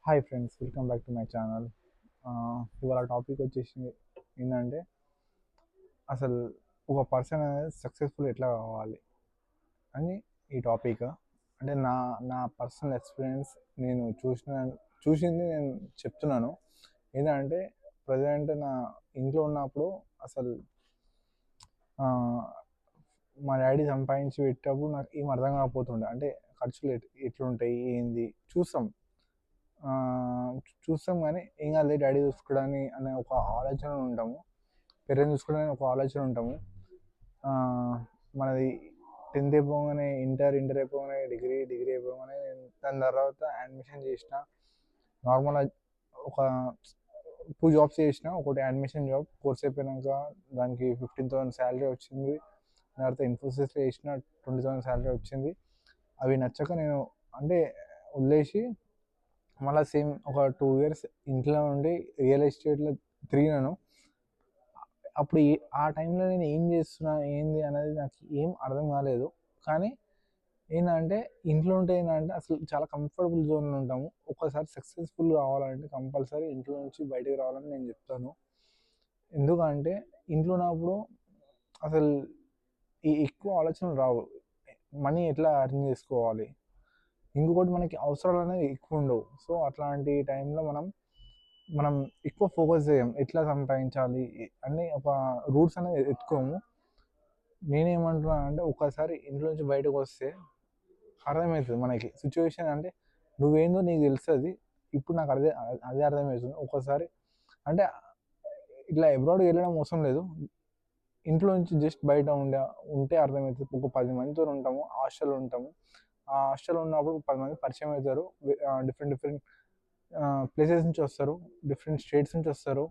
Hi friends, welcome back to my channel. ఇవాళ topic వచ్చేసి ఏంటంటే అసలు ఒక పర్సన్ అనేది సక్సెస్ఫుల్ ఎట్లా కావాలి అని ఈ టాపిక్. అంటే నా పర్సనల్ ఎక్స్పీరియన్స్, నేను చూసింది నేను చెప్తున్నాను. ఏంటంటే ప్రజెంట్ నా ఇంట్లో ఉన్నప్పుడు అసలు ఆ, మా డాడీ సంపాదించి పెట్టేటప్పుడు నాకు ఏం అర్థం కాకపోతుండే. అంటే ఖర్చులు ఎట్లుంటాయి ఏంది చూస్తాం. చూస్తాం కానీ ఏం కాదులే డాడీ చూసుకోవడానికి అనే ఒక ఆలోచన ఉంటాము. పేరెంట్స్ చూసుకోవడానికి ఒక ఆలోచన ఉంటాము. ఆ, మనది 10th అయిపోగానే ఇంటర్ అయిపోగానే డిగ్రీ అయిపోగానే నేను దాని తర్వాత అడ్మిషన్ చేసిన. నార్మల్ ఒక 2 జాబ్స్ చేసిన. ఒకటి అడ్మిషన్ జాబ్, కోర్స్ అయిపోయినాక దానికి 15,000 శాలరీ వచ్చింది. తర్వాత ఇన్ఫోసిస్లో చేసిన, 20,000 శాలరీ వచ్చింది. అవి నచ్చక నేను అంటే వదిలేసి మళ్ళీ సేమ్ ఒక 2 ఇయర్స్ ఇంట్లో ఉండి రియల్ ఎస్టేట్లో తిరిగినాను. అప్పుడు ఆ టైంలో నేను ఏం చేస్తున్నా ఏంది అనేది నాకు ఏం అర్థం కాలేదు. కానీ ఏంటంటే ఇంట్లో ఉంటే ఏంటంటే అసలు చాలా కంఫర్టబుల్ జోన్లో ఉంటాము. ఒక్కసారి సక్సెస్ఫుల్ కావాలంటే కంపల్సరీ ఇంట్లో నుంచి బయటకు రావాలని నేను చెప్తాను. ఎందుకంటే ఇంట్లో ఉన్నప్పుడు అసలు ఈ ఎక్కువ ఆలోచనలు రావు. మనీ ఎట్లా అర్న్ చేసుకోవాలి, ఇంకొకటి మనకి అవసరాలు అనేది ఎక్కువ ఉండవు. సో అట్లాంటి టైంలో మనం ఎక్కువ ఫోకస్ చేయం ఎట్లా సంపాదించాలి అని, ఒక రూట్స్ అనేది ఎత్తుకోము. నేనేమంటున్నా అంటే ఒక్కసారి ఇంట్లో నుంచి బయటకు వస్తే అర్థమవుతుంది మనకి సిచ్యువేషన్. అంటే నువ్వేందో నీకు తెలుస్తుంది. ఇప్పుడు నాకు అదే అర్థమవుతుంది ఒక్కోసారి. అంటే ఇట్లా అబ్రాడ్కి వెళ్ళడం అవసరం లేదు. ఇంట్లో నుంచి జస్ట్ బయట ఉంటే అర్థమవుతుంది. ఒక 10 మందితో ఉంటాము, హాస్టల్ ఉంటాము. ఆ హాస్టల్ ఉన్నప్పుడు 10 మంది పరిచయం అవుతారు. డిఫరెంట్ డిఫరెంట్ ప్లేసెస్ నుంచి వస్తారు, డిఫరెంట్ స్టేట్స్ నుంచి వస్తారు.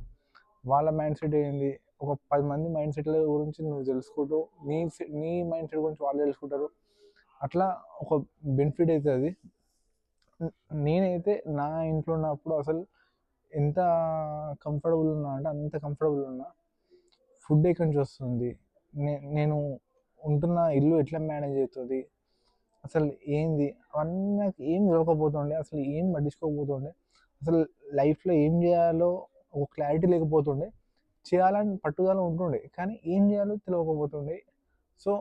వాళ్ళ మైండ్ సెట్ ఏంది, ఒక 10 మంది మైండ్ సెట్ల గురించి నువ్వు తెలుసుకుంటూ నీ మైండ్ సెట్ గురించి వాళ్ళు తెలుసుకుంటారు. అట్లా ఒక బెనిఫిట్ అవుతుంది. నేనైతే నా ఇంట్లో ఉన్నప్పుడు అసలు ఎంత కంఫర్టబుల్ ఉన్నా అంటే అంత కంఫర్టబుల్ ఉన్నా. ఫుడ్ ఎక్కడి నుంచి వస్తుంది, నేను ఉంటున్న ఇల్లు ఎట్లా మేనేజ్ అవుతుంది, అసలు ఏంది అవన్నీ నాకు ఏం తెలియకపోతుండే. అసలు ఏం పట్టించుకోకపోతుండే. అసలు లైఫ్లో ఏం చేయాలో ఒక క్లారిటీ లేకపోతుండే. చేయాలని పట్టుదల ఉంటుండే కానీ ఏం చేయాలో తెలియకపోతుండే. సో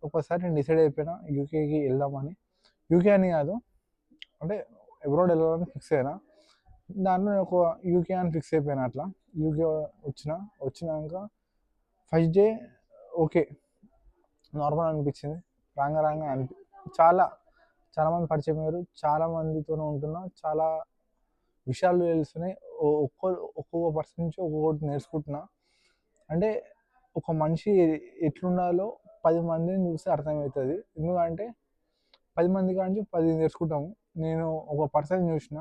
ఒకసారి నేను డిసైడ్ అయిపోయినా యూకేకి వెళ్దామని. యూకే అని కాదు, అంటే అబ్రాడ్ వెళ్ళాలని ఫిక్స్ అయినా. దాంట్లో నేను ఒక యూకే అని ఫిక్స్ అయిపోయినా. అట్లా యూకే వచ్చినాక ఫస్ట్ డే ఓకే, నార్మల్ అనిపించింది. రాంగ రాంగ చాలా చాలా మంది పరిచయం అయ్యారు. చాలా మందితోనే ఉంటున్నా, చాలా విషయాలు తెలుస్తున్నాయి. ఒక్కొక్క పర్సన్ నుంచి ఒక్కొక్కటి నేర్చుకుంటున్నా. అంటే ఒక మనిషి ఎట్లుండాలో 10 మందిని చూస్తే అర్థమవుతుంది. ఎందుకంటే 10 మంది కాంచి 10 నేర్చుకుంటాము. నేను ఒక పర్సన్ చూసిన,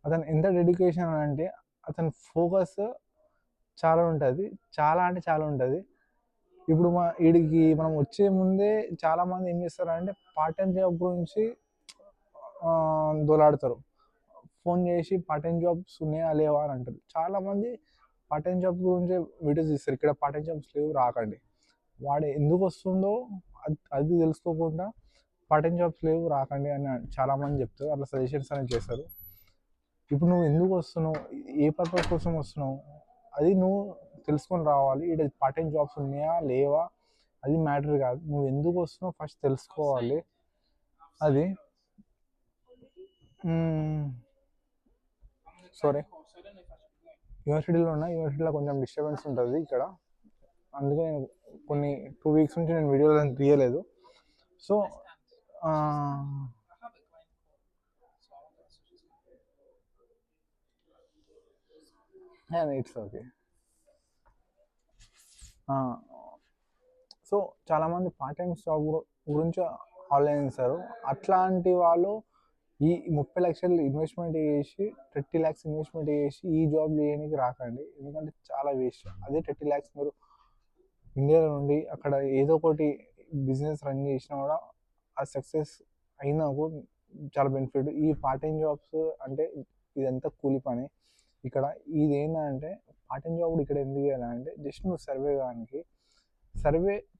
అతను ఎంత డెడికేషన్ అంటే అతని ఫోకస్ చాలా ఉంటుంది. చాలా అంటే చాలా ఉంటుంది. ఇప్పుడు వీడికి మనం వచ్చే ముందే చాలామంది ఏం చేస్తారంటే పార్ట్ టైం జాబ్ గురించి దోలాడతారు. ఫోన్ చేసి పార్ట్ టైం జాబ్స్ ఉన్నాయా లేవా అని అంటారు. చాలామంది పార్ట్ టైం జాబ్ గురించి వీడియోస్ ఇస్తారు, ఇక్కడ పార్ట్ టైం జాబ్స్ లేవు రాకండి. వాడు ఎందుకు వస్తుందో అది తెలుసుకోకుండా పార్ట్ టైం జాబ్స్ లేవు రాకండి అని చాలామంది చెప్తారు. అట్లా సజెషన్స్ అనేది చేస్తారు. ఇప్పుడు నువ్వు ఎందుకు వస్తున్నావు, ఏ పర్పస్ కోసం వస్తున్నావు, అది నువ్వు తెలుసుకొని రావాలి. ఇక్కడ పార్ట్ టైం జాబ్స్ ఉన్నాయా లేవా అది మ్యాటర్ కాదు. నువ్వు ఎందుకు వస్తున్నావు ఫస్ట్ తెలుసుకోవాలి. అది సారీ, యూనివర్సిటీలో కొంచెం డిస్టర్బెన్స్ ఉంటుంది ఇక్కడ. అందుకే నేను కొన్ని 2 వీక్స్ నుంచి నేను వీడియోలు తీయలేదు. So it's okay. సో చాలామంది పార్ట్ టైం జాబ్ గురించి ఆన్లైన్ ఇస్తారు. అట్లాంటి వాళ్ళు ఈ 30 లక్షలు ఇన్వెస్ట్మెంట్ చేసి 30 lakhs ఇన్వెస్ట్మెంట్ చేసి ఈ జాబ్ చేయడానికి రాకండి. ఎందుకంటే చాలా వేస్ట్. అదే 30 lakhs మీరు ఇండియాలో నుండి అక్కడ ఏదో ఒకటి బిజినెస్ రన్ చేసినా కూడా ఆ సక్సెస్ అయినాకు చాలా బెనిఫిట్. ఈ పార్ట్ టైం జాబ్స్ అంటే ఇదంతా కూలి పని. ఇక్కడ ఇది ఏంటంటే పార్ట్ టైం జాబ్ ఇక్కడ ఎందుకు చేయాలంటే జస్ట్ నువ్వు సర్వే కానికి.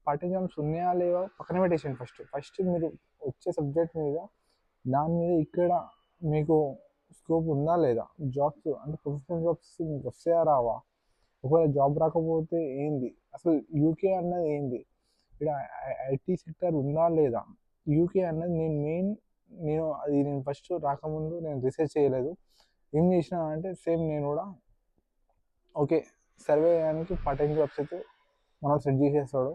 పార్ట్ టైం జాబ్స్ ఉన్నాయా లేవా పక్కన పెట్టేసాను. ఫస్ట్ మీరు వచ్చే సబ్జెక్ట్ మీద, దాని మీద ఇక్కడ మీకు స్కోప్ ఉందా లేదా, జాబ్స్ అంటే ప్రొఫెషనల్ జాబ్స్ మీకు వస్తాయా రావా, ఒకవేళ జాబ్ రాకపోతే ఏంది, అసలు యూకే అన్నది ఏంది, ఇక్కడ ఐటీ సెక్టర్ ఉందా లేదా, యూకే అన్నది నేను ఫస్ట్ రాకముందు నేను రీసెర్చ్ చేయలేదు. ఏం చేసినా అంటే సేమ్ నేను కూడా ఓకే సర్వే చేయడానికి పార్ట్ టైం జాబ్స్ అయితే మనం సెట్ చేసేస్తాడు.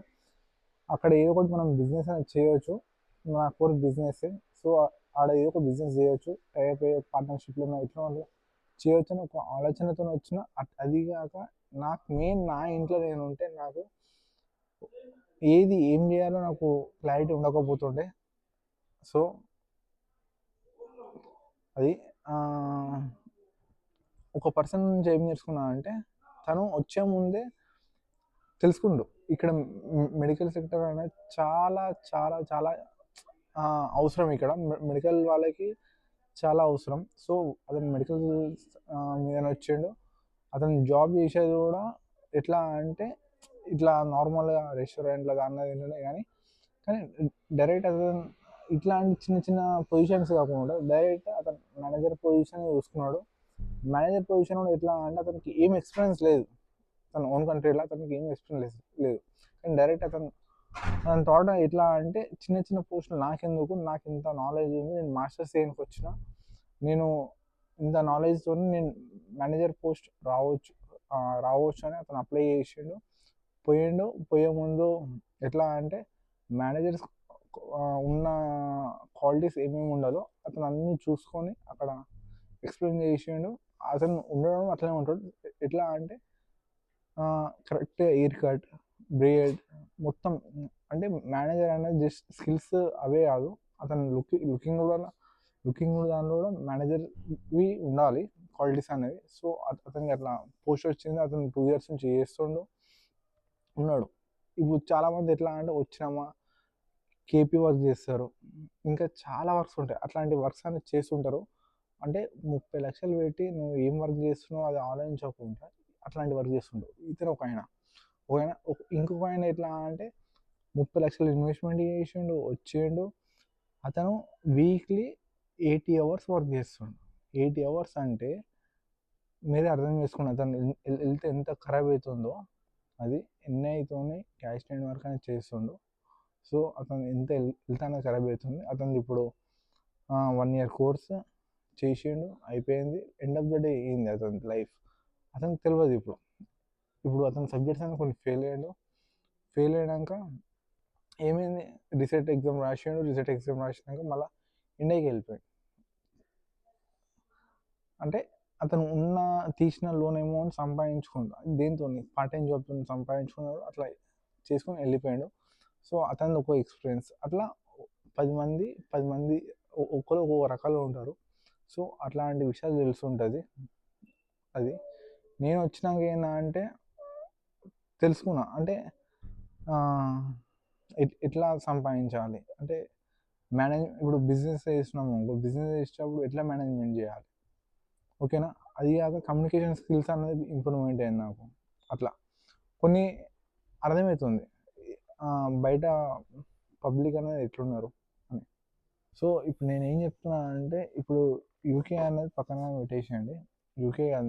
అక్కడ ఏదో ఒకటి మనం బిజినెస్ అనేది చేయవచ్చు. నా కోర్ బిజినెస్. సో ఆడ ఏదో ఒక బిజినెస్ చేయొచ్చు, టైప్ పార్ట్నర్షిప్లో ఇట్లా చేయొచ్చు అని ఒక ఆలోచనతో వచ్చిన. అది కాక నాకు నా ఇంట్లో నేను ఉంటే నాకు ఏం చేయాలో నాకు క్లారిటీ ఉండకపోతుండే. సో అది ఒక పర్సన్ నుంచి ఏం నేర్చుకున్నా అంటే తను వచ్చే ముందే తెలుసుకుండు ఇక్కడ మెడికల్ సెక్టర్ అనేది చాలా చాలా చాలా అవసరం. ఇక్కడ మెడికల్ వాళ్ళకి చాలా అవసరం. సో అతను మెడికల్ మీద వచ్చిండు. అతను జాబ్ చేసేది కూడా ఎట్లా అంటే ఇట్లా నార్మల్గా రెస్టారెంట్లో అన్నది కానీ డైరెక్ట్ అతను ఇట్లాంటి చిన్న చిన్న పొజిషన్స్ కాకుండా డైరెక్ట్ అతను మేనేజర్ పొజిషన్ చూసుకున్నాడు. మేనేజర్ పొజిషన్ కూడా ఎట్లా అంటే అతనికి ఏం ఎక్స్పీరియన్స్ లేదు, తన ఓన్ కంట్రీలో అతనికి ఏం ఎక్స్పీరియన్స్ లేదు. కానీ డైరెక్ట్ తన థాట్ ఎట్లా అంటే చిన్న చిన్న పోస్టులు నాకెందుకు, నాకు ఇంత నాలెడ్జ్ ఉంది, నేను మాస్టర్స్ చేయడానికి వచ్చిన, నేను ఇంత నాలెడ్జ్తో నేను మేనేజర్ పోస్ట్ రావచ్చు అని అతను అప్లై చేసిండు. పోయే ముందు ఎట్లా అంటే మేనేజర్స్ ఉన్న క్వాలిటీస్ ఏమేమి ఉండాలో అతను అన్నీ చూసుకొని అక్కడ ఎక్స్ప్లెయిన్ చేసిండు. అతను ఉండడం అట్లనే ఉంటాడు. ఎట్లా అంటే కరెక్ట్ ఎయిర్ కట్, బ్రేడ్ మొత్తం. అంటే మేనేజర్ అనేది జస్ట్ స్కిల్స్ అవే కాదు, అతను లుకింగ్ కూడా దానిలో కూడా మేనేజర్వి ఉండాలి క్వాలిటీస్ అనేవి. సో అతనికి అట్లా పోస్ట్ వచ్చింది. అతను 2 years నుంచి ఉన్నాడు. ఇప్పుడు చాలామంది ఎట్లా అంటే వచ్చినామా కేపీ వర్క్ చేస్తారు, ఇంకా చాలా వర్క్స్ ఉంటాయి, అట్లాంటి వర్క్స్ అనేది చేస్తుంటారు. అంటే 30 లక్షలు పెట్టి నువ్వు ఏం వర్క్ చేస్తున్నావు అది ఆలోచించకుండా అట్లాంటి వర్క్ చేస్తుంటావు. ఇతను ఒక ఆయన ఇంకొక ఆయన ఎట్లా అంటే 30 లక్షలు ఇన్వెస్ట్మెంట్ చేసిండు, వచ్చిండు. అతను వీక్లీ 80 hours వర్క్ చేస్తుండు. 80 hours అంటే మీరే అర్థం చేసుకోండి అతను వెళ్తే ఎంత ఖరాబ్ అవుతుందో. అది ఎన్ఐతోనే క్యాష్ లైన్ వర్క్ అనేది చేస్తుండు. సో అతను ఎంత హెల్త్ అనేది ఖరాబ్ అవుతుంది. అతను ఇప్పుడు 1 year కోర్స్ చేసిండు, అయిపోయింది. ఎండ్ ఆఫ్ ద డే ఏంది అతని లైఫ్ అతనికి తెలియదు. ఇప్పుడు అతని సబ్జెక్ట్స్ అని కొన్ని ఫెయిల్ అయ్యాక ఏమైంది, రీసెట్ ఎగ్జామ్ రాసినాక మళ్ళీ ఇండియాకి వెళ్ళిపోయాడు. అంటే అతను తీసిన లోన్ అమౌంట్ సంపాదించుకుంటాడు, దేంతో పార్ట్ టైం జాబ్తో సంపాదించుకున్నాడు, అట్లా చేసుకొని వెళ్ళిపోయాడు. సో అతని ఒక ఎక్స్పీరియన్స్. అట్లా 10 మంది ఒక్కరు ఒక్కొక్క రకాలు ఉంటారు. సో అట్లాంటి విషయాలు తెలుస్తుంటుంది. అది నేను వచ్చినాక ఏంటంటే తెలుసుకున్నా అంటే ఎట్లా సంపాదించాలి అంటే ఇప్పుడు బిజినెస్ చేస్తున్నాము, బిజినెస్ చేసేటప్పుడు ఎట్లా మేనేజ్మెంట్ చేయాలి, ఓకేనా. అది కాక కమ్యూనికేషన్ స్కిల్స్ అనేది ఇంప్రూవ్మెంట్ అయింది నాకు. అట్లా కొన్ని అర్థమవుతుంది బయట పబ్లిక్ అనేది ఎట్లున్నారు అని. సో ఇప్పుడు నేను ఏం చెప్తున్నా అంటే ఇప్పుడు యూకే అనేది పక్కన పెట్టేసేయండి. యూకే కాదు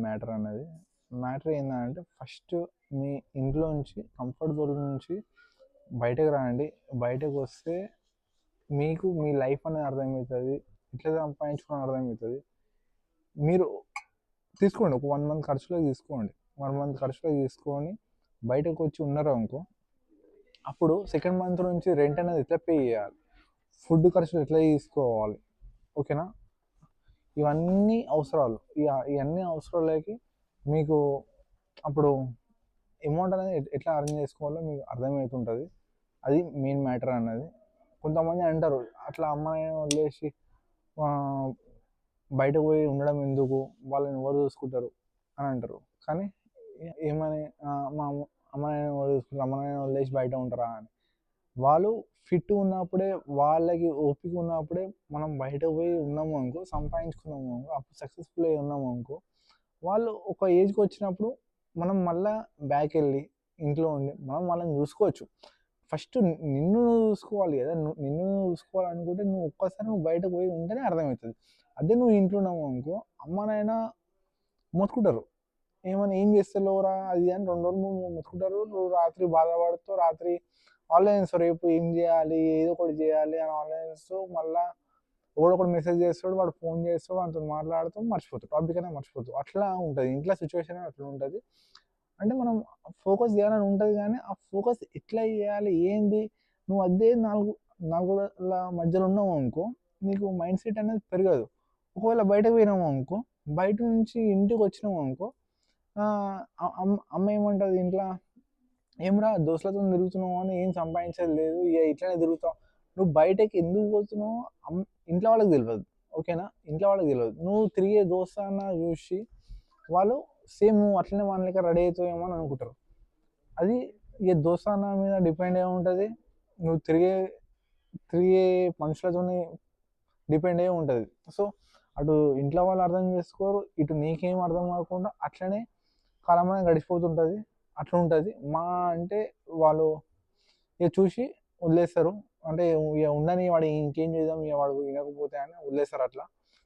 మ్యాటర్ ఏంటంటే ఫస్ట్ మీ ఇంట్లో నుంచి కంఫర్ట్ జోన్ నుంచి బయటకు రండి. బయటకు వస్తే మీకు మీ లైఫ్ అనేది అర్థమవుతుంది, ఎట్లా సంపాదించుకోవడం అర్థమవుతుంది. మీరు తీసుకోండి, ఒక 1 month ఖర్చులోకి తీసుకోండి. 1 month ఖర్చులోకి తీసుకొని బయటకు వచ్చి ఉన్నారు అనుకో, అప్పుడు సెకండ్ మంత్ నుంచి రెంట్ అనేది ఎట్లా పే చేయాలి, ఫుడ్ ఖర్చులు ఎట్లా తీసుకోవాలి, ఓకేనా. ఇవన్నీ అవసరాలకి మీకు అప్పుడు అమౌంట్ అనేది ఎట్లా అరేంజ్ చేసుకోవాలో మీకు అర్థమవుతుంటుంది. అది మెయిన్ మ్యాటర్ అన్నది. కొంతమంది అంటారు అట్లా అమ్మాయిని వదిలేసి బయటకు పోయి ఉండడం ఎందుకు, వాళ్ళని ఎవరు చూసుకుంటారు అని అంటారు. కానీ ఏమని మా అమ్మాయిని ఎవరు చూసుకుంటారు, అమ్మాయిని వదిలేసి బయట ఉంటారా అని. వాళ్ళు ఫిట్ ఉన్నప్పుడే, వాళ్ళకి ఓపిక ఉన్నప్పుడే మనం బయటకు పోయి ఉన్నాము అనుకో, సంపాదించుకున్నాము అనుకో, అప్పుడు సక్సెస్ఫుల్ అయి ఉన్నాము అనుకో, వాళ్ళు ఒక ఏజ్కి వచ్చినప్పుడు మనం మళ్ళీ బ్యాక్ వెళ్ళి ఇంట్లో ఉండి మనం వాళ్ళని చూసుకోవచ్చు. ఫస్ట్ నిన్ను నువ్వు చూసుకోవాలి కదా. నిన్ను చూసుకోవాలనుకుంటే నువ్వు ఒక్కసారి నువ్వు బయటకు పోయి ఉంటేనే అర్థమవుతుంది. అదే నువ్వు ఇంట్లో ఉన్నావు అనుకో, అమ్మనైనా మొత్తుకుంటారు. ఏమని, ఏం చేస్తలేవురా అది అని 2 రోజులు మొత్తుకుంటారు. నువ్వు రాత్రి బాధపడుతూ రాత్రి ఆన్లైన్స్ రేపు ఏం చేయాలి, ఏదో ఒకటి చేయాలి అని ఆన్లైన్స్ మళ్ళీ ఒకడు ఒకడు మెసేజ్ చేస్తాడు, వాడు ఫోన్ చేస్తాడు, వాడితో మాట్లాడుతూ మర్చిపోతాడు, టాపిక్ అనేది మర్చిపోతాడు. అట్లా ఉంటుంది ఇంట్లో సిచ్యువేషన్, అట్లా ఉంటుంది. అంటే మనం ఫోకస్ చేయాలని ఉంటుంది కానీ ఆ ఫోకస్ ఎట్లా చేయాలి ఏంది, నువ్వు అదే నాలుగుల మధ్యలో ఉన్నావు అనుకో, నీకు మైండ్ సెట్ అనేది పెరగదు. ఒకవేళ బయటకు పోయినాము అనుకో, బయట నుంచి ఇంటికి వచ్చినాము అనుకో, అమ్మ ఏమంటుంది ఇంట్లో, ఏమిరా దోస్తులతో తిరుగుతున్నావు అని ఏం సంపాదించేది లేదు, ఇక ఇట్లనే తిరుగుతావు, నువ్వు బయటకి ఎందుకు పోతున్నావు ఇంట్లో వాళ్ళకి తెలియదు. ఓకేనా, ఇంట్లో వాళ్ళకి తెలియదు. నువ్వు తిరిగే దోస్తాన్న చూసి వాళ్ళు సేమ్ నువ్వు అట్లనే వాళ్ళ లెక్క రెడీ అవుతావేమో అని అనుకుంటారు. అది ఇక దోస్తాన్న మీద డిపెండ్ అయి ఉంటుంది, నువ్వు తిరిగే తిరిగే మనుషులతోనే డిపెండ్ అయి ఉంటుంది. సో అటు ఇంట్లో వాళ్ళు అర్థం చేసుకోరు, ఇటు నీకేం అర్థం కాకుండా అట్లనే కాలం అనేది గడిచిపోతుంటుంది. అట్లా ఉంటుంది. మా అంటే వాళ్ళు ఇక చూసి వదిలేస్తారు. అంటే ఇక ఉండని, వాడు ఇంకేం చేద్దాం, ఇక వాడు వినకపోతే అని వదిలేస్తారు. అట్లా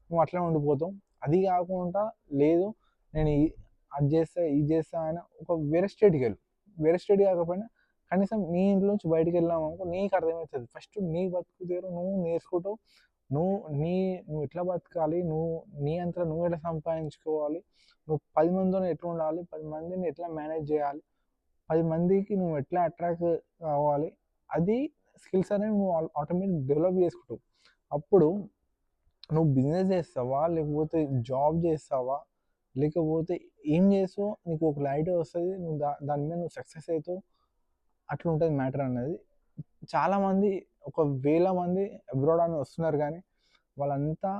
నువ్వు అట్లనే ఉండిపోతావు. అది కాకుండా లేదు నేను అది చేస్తా ఇది చేస్తా అని ఒక వేరే స్టేట్కి వెళ్ళు. వేరే స్టేట్ కాకపోయినా కనీసం నీ ఇంట్లో నుంచి బయటికి వెళ్ళాము అనుకో, నీకు అర్థమవుతుంది. ఫస్ట్ నీ బతుకు తీరు నువ్వు నేర్చుకుంటావు. నువ్వు నువ్వు ఎట్లా బతకాలి, నీ అంతా నువ్వు ఎట్లా సంపాదించుకోవాలి, నువ్వు 10 మందితో ఎట్లా ఉండాలి, 10 మందిని ఎట్లా మేనేజ్ చేయాలి, 10 మందికి నువ్వు ఎట్లా అట్రాక్ట్ కావాలి, అది స్కిల్స్ అనేవి నువ్వు ఆటోమేటిక్ డెవలప్ చేసుకుంటావు. అప్పుడు నువ్వు బిజినెస్ చేస్తావా, లేకపోతే జాబ్ చేస్తావా, లేకపోతే ఏం చేస్తావో నీకు ఒక క్లారిటీ వస్తుంది. నువ్వు దాని మీద నువ్వు సక్సెస్ అవుతావు. అట్లా ఉంటుంది మ్యాటర్ అనేది. చాలామంది 1,000 మంది అబ్రాడ్ అని వస్తున్నారు కానీ వాళ్ళంతా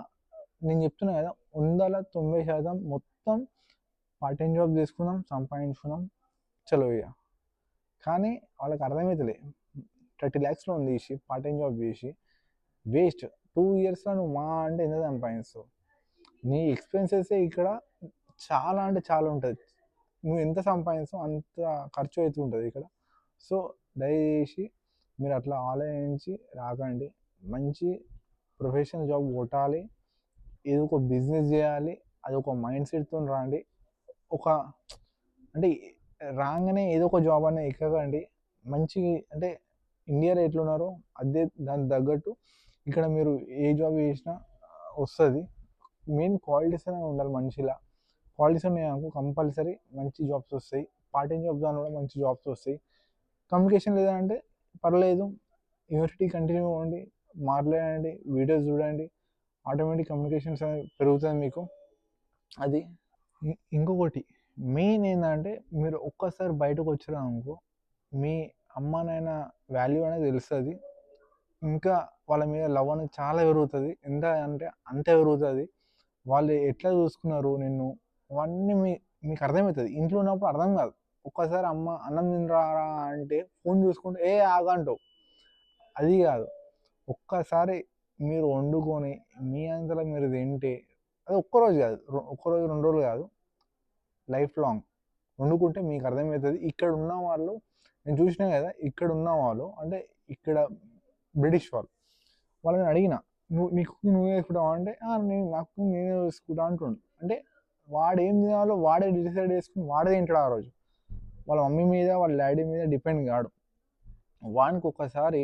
నేను చెప్తున్నా కదా, 90% మొత్తం పార్ట్ టైం జాబ్ చేసుకున్నాం, సంపాదించుకున్నాం, చలో ఇక. కానీ వాళ్ళకి అర్థమవుతలే, 30 lakhs లోన్ తీసి పార్ట్ టైం జాబ్ చేసి వేస్ట్. 2 yearsలో నువ్వు మా అంటే ఎంత సంపాదిస్తావు? నీ ఎక్స్పెన్సెస్ ఇక్కడ చాలా అంటే చాలా ఉంటుంది. నువ్వు ఎంత సంపాదిస్తావు అంత ఖర్చు అవుతుంటుంది ఇక్కడ. సో దయచేసి మీరు అట్లా ఆలోచించి రాకండి. మంచి ప్రొఫెషనల్ జాబ్ కొట్టాలి, ఏదో ఒక బిజినెస్ చేయాలి, అది ఒక మైండ్ సెట్తో రండి. అంటే రాగానే ఏదో ఒక జాబ్ అనేది ఎక్కకండి. మంచి అంటే ఇండియాలో ఎట్లున్నారో అదే దానికి తగ్గట్టు ఇక్కడ మీరు ఏ జాబ్ చేసినా వస్తుంది. మెయిన్ క్వాలిటీస్ అనేవి ఉండాలి మనిషిలా. క్వాలిటీస్ ఉన్నాయి అనుకో కంపల్సరీ మంచి జాబ్స్ వస్తాయి. పార్ట్ టైం జాబ్స్ అని కూడా మంచి జాబ్స్ వస్తాయి. కమ్యూనికేషన్ లేదంటే పర్లేదు, యూనివర్సిటీ కంటిన్యూ అవ్వండి, మాట్లాడండి, వీడియోస్ చూడండి, ఆటోమేటిక్ కమ్యూనికేషన్స్ అనేది పెరుగుతుంది మీకు. అది ఇంకొకటి మెయిన్ ఏంటంటే, మీరు ఒక్కసారి బయటకు వచ్చారు అనుకో, మీ అమ్మ నాయన వాల్యూ అనేది తెలుస్తుంది. ఇంకా వాళ్ళ మీద లవ్ అనేది చాలా పెరుగుతుంది. ఎంత అంటే అంత పెరుగుతుంది. వాళ్ళు ఎట్లా చూసుకున్నారు నిన్ను అవన్నీ మీకు అర్థమవుతుంది. ఇంట్లో ఉన్నప్పుడు అర్థం కాదు. ఒక్కసారి అమ్మ అన్నం తినరారా అంటే ఫోన్ చూసుకుంటే ఏ ఆగంటావు. అది కాదు, ఒక్కసారి మీరు వండుకొని మీ అంతలో మీరు తింటే, అది ఒక్కరోజు కాదు, ఒక్కరోజు 2 రోజులు కాదు, లైఫ్ లాంగ్ వండుకుంటే మీకు అర్థమవుతుంది. ఇక్కడ ఉన్న వాళ్ళు నేను చూసినా కదా, ఇక్కడ ఉన్న వాళ్ళు అంటే ఇక్కడ బ్రిటిష్ వాళ్ళని అడిగిన, నువ్వే వేసుకుంటావా అంటే నాకు నేనే వేసుకుంటా అంటుండు. అంటే వాడు ఏం తినాలో వాడే డిసైడ్ చేసుకుని వాడే తింటాడు ఆ రోజు. వాళ్ళ మమ్మీ మీద వాళ్ళ డాడీ మీద డిపెండ్ కాడు. వానికి ఒక్కసారి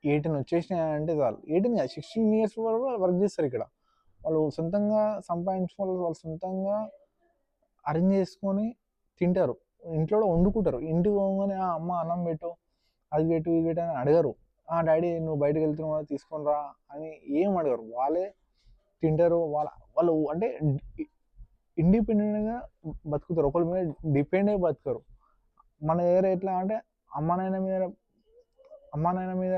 18 వచ్చేసినాయంటే చాలు, 18 కాదు 16 years వరకు వాళ్ళు వర్క్ చేస్తారు ఇక్కడ. వాళ్ళు సొంతంగా సంపాదించుకోవాలి, వాళ్ళు సొంతంగా అరేంజ్ చేసుకొని తింటారు, ఇంట్లో వండుకుంటారు. ఇంటికి పోగానే అమ్మ అన్నం పెట్టు, అది పెట్టు, ఇది పెట్టు అని అడగరు. డాడీ నువ్వు బయటకు వెళ్తున్నావు తీసుకొని రా అని ఏం అడగరు. వాళ్ళే తింటారు. వాళ్ళు అంటే ఇండిపెండెంట్గా బతుకుతారు, ఒకరి మీద డిపెండ్ అయ్యి బతుకరు. మన దగ్గర ఎట్లా అంటే అమ్మ నాయన మీద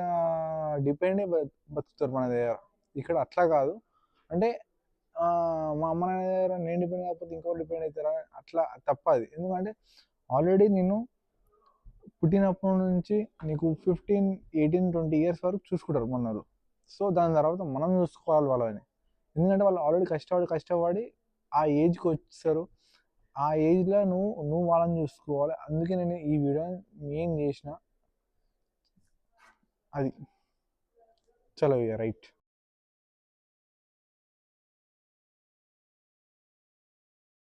డిపెండ్ అయ్యి బతుకుతారు మన దగ్గర. ఇక్కడ అట్లా కాదు. అంటే మా అమ్మ నాయన దగ్గర నేను డిపెండ్ కాకపోతే ఇంకోటి డిపెండ్ అవుతారా, అట్లా తప్పది. ఎందుకంటే ఆల్రెడీ నేను పుట్టినప్పటి నుంచి నీకు 15, 18, 20 years వరకు చూసుకుంటారు మన వాళ్ళు. సో దాని తర్వాత మనం చూసుకోవాలి వాళ్ళని. ఎందుకంటే వాళ్ళు ఆల్రెడీ కష్టపడి ఆ ఏజ్కి వచ్చారు. ఆ ఏజ్లో నువ్వు వాళ్ళని చూసుకోవాలి. అందుకే నేను ఈ వీడియో మెయిన్ చేసిన. అది చలో ఇక రైట్.